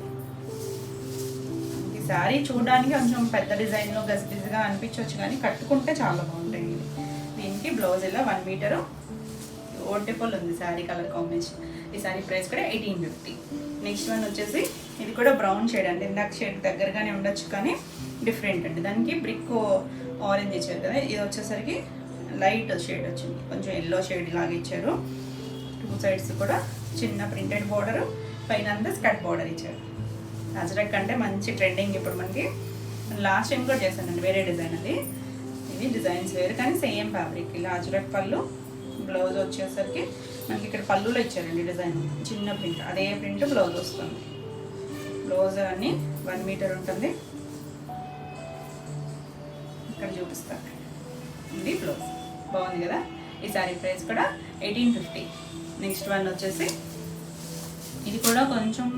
శారీ చూడడానికి కొంచెం పెద్ద డిజైన్లో గజిబిజిగా అనిపించవచ్చు, కానీ కట్టుకుంటే చాలా బాగుంటాయి ఇవి. దీనికి బ్లౌజ్ ఇలా 1 మీటరు ఓటెపుల్ ఉంది శారీ కలర్ కాంబినేషన్. ఈ శారీ ప్రైస్ కూడా 1850. నెక్స్ట్ వన్ వచ్చేసి ఇది కూడా బ్రౌన్ షేడ్ అండి, ఇందాక షేడ్ దగ్గరగానే ఉండొచ్చు కానీ డిఫరెంట్ అండి. దానికి బ్రిక్ ఆరెంజ్ ఇచ్చారు కదా, ఇది వచ్చేసరికి లైట్ షేడ్ వచ్చింది, కొంచెం ఎల్లో షేడ్ లాగా ఇచ్చారు. 2 సైడ్స్ కూడా చిన్న ప్రింటెడ్ బార్డర్, పైన అంతా స్కర్ట్ బార్డర్ ఇచ్చారు. అజ్రక్ అంటే మంచి ట్రెండింగ్ ఇప్పుడు మనకి. లాస్ట్ టైం కూడా చేశానండి వేరే డిజైన్ అది. ఇది డిజైన్స్ వేరు కానీ సేమ్ ఫ్యాబ్రిక్. ఇలా అజ్రక్ పళ్ళు, బ్లౌజ్ వచ్చేసరికి మనకి ఇక్కడ పళ్ళులో ఇచ్చారండి డిజైన్, చిన్న ప్రింట్, అదే ప్రింట్ బ్లౌజ్ వస్తుంది. బ్లౌజ్ అన్ని 1 మీటర్ ఉంటుంది. ఇక్కడ చూపిస్తాను, ఇది బ్లౌజ్. బాగుంది కదా. ఈ శారీ ప్రైస్ కూడా 1850. నెక్స్ట్ వన్ వచ్చేసి ఇది కూడా కొంచెం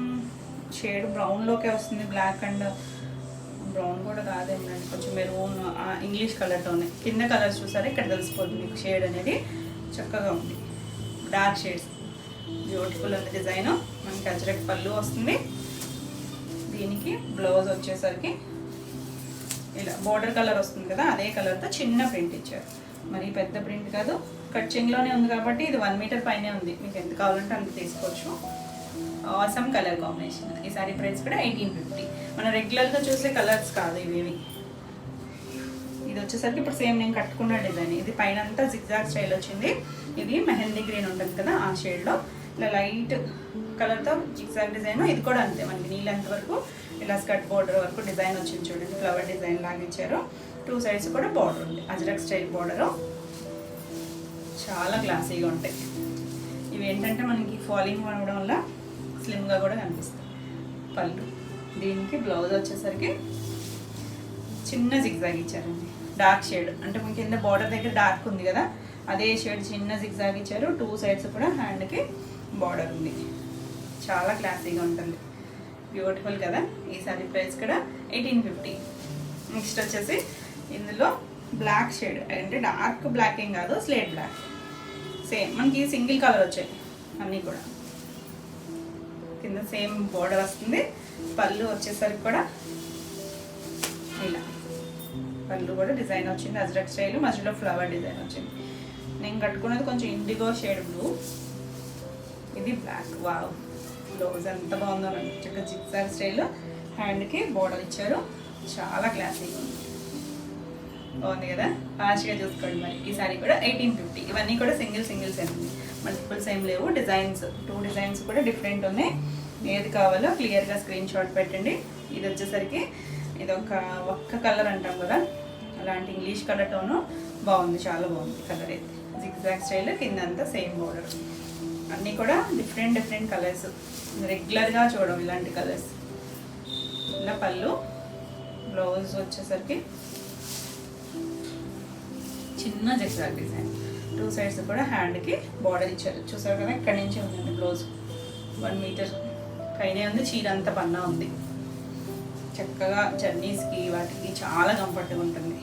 షేడ్ బ్రౌన్లోకే వస్తుంది, బ్లాక్ అండ్ బ్రౌన్ కూడా కాదేమండి, కొంచెం మెరూన్ ఇంగ్లీష్ కలర్తోనే. కింద కలర్స్ చూసారా, ఇక్కడ తెలిసిపోతుంది మీకు షేడ్ అనేది. చక్కగా ఉంది, డార్క్ షేడ్స్, బ్యూటిఫుల్ ఉంది డిజైన్. మనకి అజ్రక్ పళ్ళు వస్తుంది. దీనికి బ్లౌజ్ వచ్చేసరికి ఇలా బోర్డర్ కలర్ వస్తుంది కదా, అదే కలర్తో చిన్న ప్రింట్ ఇచ్చారు. మరి పెద్ద ప్రింట్ కాదు, కట్చింగ్లోనే ఉంది కాబట్టి ఇది 1 మీటర్ పైనే ఉంది. మీకు ఎంత కావాలంటే అంత తీసుకోవచ్చు. Awesome colour combination. ఈ సారీ ప్రైస్ కూడా 1850. మనం రెగ్యులర్గా చూసే కలర్స్ కాదు ఇవేవి. ఇది వచ్చేసరికి ఇప్పుడు సేమ్ నేను కట్టుకున్న డిజైన్. ఇది పైన అంతా జిగ్జాగ్ స్టైల్ వచ్చింది. ఇది మెహందీ గ్రీన్ ఉంటుంది కదా, ఆ షేడ్లో ఇలా లైట్ కలర్తో జిగ్జాగ్ డిజైన్. ఇది కూడా అంతే, మనకి నీళ్ళంత వరకు ఇలా స్కర్ట్ బోర్డర్ వరకు డిజైన్ వచ్చింది చూడండి, ఫ్లవర్ డిజైన్ లాగా ఇచ్చారు. 2 సైడ్స్ కూడా బార్డర్ ఉంది, అజ్రక్ స్టైల్ బార్డరు. చాలా క్లాసీగా ఉంటాయి ఇవి. ఏంటంటే మనకి ఫాలింగ్ అవ్వడం వల్ల స్లిమ్గా కూడా కనిపిస్తాయి. పళ్ళు, దీనికి బ్లౌజ్ వచ్చేసరికి చిన్న జిగ్జాగ్ ఇచ్చారండి, డార్క్ షేడ్. అంటే మనకి కింద బార్డర్ దగ్గర డార్క్ ఉంది కదా, అదే షేడ్ చిన్న జిగ్జాగ్ ఇచ్చారు. 2 సైడ్స్ కూడా హ్యాండ్కి బార్డర్ ఉంది. చాలా క్లాసీగా ఉంటుంది, బ్యూటిఫుల్ కదా. ఈ సారీ ప్రైస్ కూడా 1850. నెక్స్ట్ వచ్చేసి ఇందులో బ్లాక్ షేడ్, అంటే డార్క్ బ్లాక్ ఏం కాదు, స్లేట్ బ్లాక్. సేమ్ మనకి సింగిల్ కలర్ వచ్చాయి అన్నీ కూడా. కింద సేమ్ బోర్డర్ వస్తుంది. పళ్ళు వచ్చేసరికి కూడా ఇలా పళ్ళు కూడా డిజైన్ వచ్చింది, అజ్రక్ స్టైల్, మధ్యలో ఫ్లవర్ డిజైన్ వచ్చింది. నేను కట్టుకున్నది కొంచెం ఇండిగో షేడ్ బ్లూ, ఇది బ్లాక్. వావ్, బ్లౌజ్ ఎంత బాగుందో, చక్కగా జిగ్జాగ్ స్టైల్, హ్యాండ్కి బోర్డర్ ఇచ్చారు. చాలా క్లాసీగా ఉంది, బాగుంది కదా. ఫాస్ట్గా చూసుకోండి. మరి ఈ సారీ కూడా 1850. ఇవన్నీ కూడా సింగిల్స్ ఏమి, మల్టిపుల్స్ ఏం లేవు. డిజైన్స్ 2 డిజైన్స్ కూడా డిఫరెంట్ ఉన్నాయి. ఏది కావాలో క్లియర్గా స్క్రీన్ షాట్ పెట్టండి. ఇది వచ్చేసరికి ఇది ఒక్క కలర్ అంటాం కదా, అలాంటి ఇంగ్లీష్ కలర్ టోను బాగుంది, చాలా బాగుంది కలర్ అయితే. జిగ్జాగ్ స్టైల్, కింద అంతా సేమ్ బోర్డర్. అన్నీ కూడా డిఫరెంట్ కలర్స్, రెగ్యులర్గా చూడడం ఇలాంటి కలర్స్. ఇలా పళ్ళు, బ్లౌజ్ వచ్చేసరికి చిన్న జిగ్జాగ్ డిజైన్. 2 సైడ్స్ కూడా హ్యాండ్కి బార్డర్ ఇచ్చారు. చూసారు కదా, ఇక్కడి నుంచి ఉందండి బ్లౌజ్. 1 మీటర్ పైనే ఉంది. చీర అంతా పన్నా ఉంది. చక్కగా జర్నీస్కి వాటికి చాలా కంఫర్ట్గా ఉంటుంది.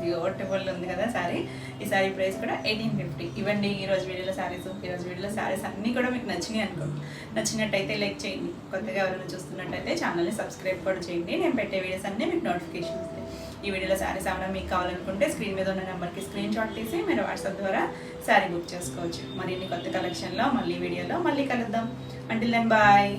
బ్యూటిఫుల్ ఉంది కదా శారీ. ఈ శారీ ప్రైస్ కూడా 1850. ఇవ్వండి ఈరోజు వీడియోలో శారీస్. ఈరోజు వీడియోలో శారీస్ అన్నీ కూడా మీకు నచ్చినాయి అనుకోండి. నచ్చినట్టయితే లైక్ చేయండి. కొత్తగా ఎవరైనా చూస్తున్నట్టయితే ఛానల్ని సబ్స్క్రైబ్ కూడా చేయండి. నేను పెట్టే వీడియోస్ అన్నీ మీకు నోటిఫికేషన్ వస్తాయి. ఈ వీడియోలో శారీస్ ఏమైనా మీకు కావాలనుకుంటే స్క్రీన్ మీద ఉన్న నెంబర్కి స్క్రీన్ షాట్ తీసి మీరు వాట్సాప్ ద్వారా శారీ బుక్ చేసుకోవచ్చు. మరిన్ని కొత్త కలెక్షన్లో మళ్ళీ వీడియోలో మళ్ళీ కలుద్దాం. Until then bye.